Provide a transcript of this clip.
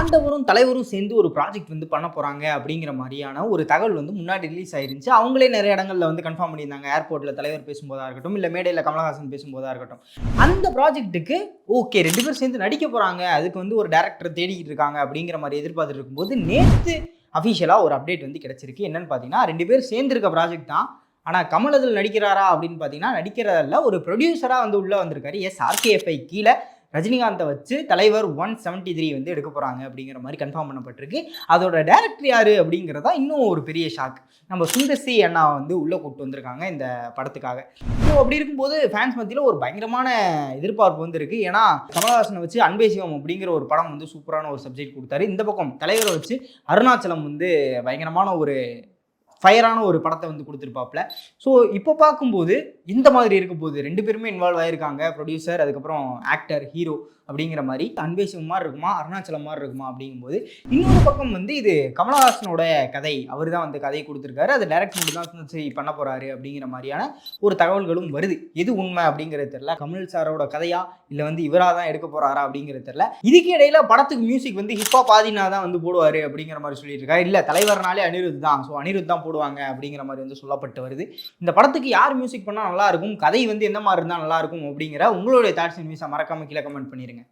ஆண்டவரும் தலைவரும் சேர்ந்து ஒரு ப்ராஜெக்ட் வந்து பண்ண போறாங்க அப்படிங்கிற மாதிரியான ஒரு தகவல் வந்து முன்னாடி ரிலீஸ் ஆயிருந்துச்சு. அவங்களே நிறைய இடங்கள்ல வந்து கன்ஃபார்ம் பண்ணியிருந்தாங்க. ஏர்போர்ட்ல தலைவர் பேசும்போதா இருக்கட்டும், இல்ல மேடையில கமலஹாசன் பேசும்போதா இருக்கட்டும். அந்த ப்ராஜெக்ட்டுக்கு ஓகே 2 பேரும் சேர்ந்து நடிக்க போறாங்க. அதுக்கு வந்து ஒரு டைரக்டர் தேடிக்கிட்டு இருக்காங்க அப்படிங்கிற மாதிரி எதிர்பார்த்துட்டு இருக்கும்போது, நேத்து அஃபிஷியலா ஒரு அப்டேட் வந்து கிடைச்சிருக்கு. என்னன்னு பார்த்தீங்கன்னா, 2 பேரும் சேர்ந்து இருக்க ப்ராஜெக்ட் தான். ஆனா கமல் அதில நடிக்கிறாரா அப்படின்னு பார்த்தீங்கன்னா, நடிக்கிறதா இல்ல. ஒரு ப்ரொடியூசரா வந்து உள்ள வந்திருக்காரு. ஆர்கேஎஃப்ஐ கீழ ரஜினிகாந்த வச்சு தலைவர் 173 வந்து எடுக்க போறாங்க அப்படிங்கிற மாதிரி கன்ஃபார்ம் பண்ணப்பட்டிருக்கு. அதோட டைரக்டர் யாரு அப்படிங்கிறதா இன்னும் ஒரு பெரிய ஷாக். நம்ம சுந்தர் சி அண்ணா வந்து உள்ள கூட்டு வந்திருக்காங்க இந்த படத்துக்காக. ஸோ அப்படி இருக்கும்போது ஃபேன்ஸ் மத்தியில ஒரு பயங்கரமான எதிர்பார்ப்பு வந்து இருக்கு. ஏன்னா கமலஹாசனை வச்சு அன்பே சிவம் அப்படிங்கிற ஒரு படம் வந்து சூப்பரான ஒரு சப்ஜெக்ட் கொடுத்தாரு. இந்த பக்கம் தலைவரை வச்சு அருணாச்சலம் வந்து பயங்கரமான ஒரு ஃபயரான ஒரு படத்தை வந்து கொடுத்துருப்பாப்ல. ஸோ இப்போ பார்க்கும்போது இந்த மாதிரி இருக்க போகுது. 2 பேருமே இன்வால்வ் ஆயிருக்காங்க. ப்ரொடியூசர், அதுக்கப்புறம் ஆக்டர், ஹீரோ அப்படிங்கிற மாதிரி. அன்பே சிவம் மாதிரி இருக்குமா, அருணாச்சலம் மாதிரி இருக்குமா அப்படிங்கும்போது, இன்னொரு பக்கம் வந்து இது கமலஹாசனோட கதை. அவர் தான் வந்து கதையை கொடுத்துருக்காரு. அதை டைரக்ட் மட்டும் தான் சரி பண்ண போறாரு அப்படிங்கிற மாதிரியான ஒரு தகவல்களும் வருது. எது உண்மை அப்படிங்கிறது தெரியல. கமல் சாரோட கதையா இல்லை வந்து இவராக தான் எடுக்க போறாரா அப்படிங்கிறது தெரியல. இதுக்கு இடையில படத்துக்கு மியூசிக் வந்து ஹிப்ஹாப் ஆதினா தான் வந்து போடுவாரு அப்படிங்கிற மாதிரி சொல்லிட்டு இருக்காரு. இல்லை தலைவர்னாலே அனிருத் தான், ஸோ அனிருத் தான் போடுவாங்க அப்படிங்கிற மாதிரி வந்து சொல்லப்பட்டு வருது. இந்த படத்துக்கு யார் மியூசிக் பண்ணால் நல்லா இருக்கும், கதை வந்து எந்த மாதிரி இருந்தால் நல்லா இருக்கும் அப்படிங்கிற உங்களுடைய தாட்ஸ் அண்ட் வியூஸை மறக்காம கீழே கமெண்ட் பண்ணிருங்க.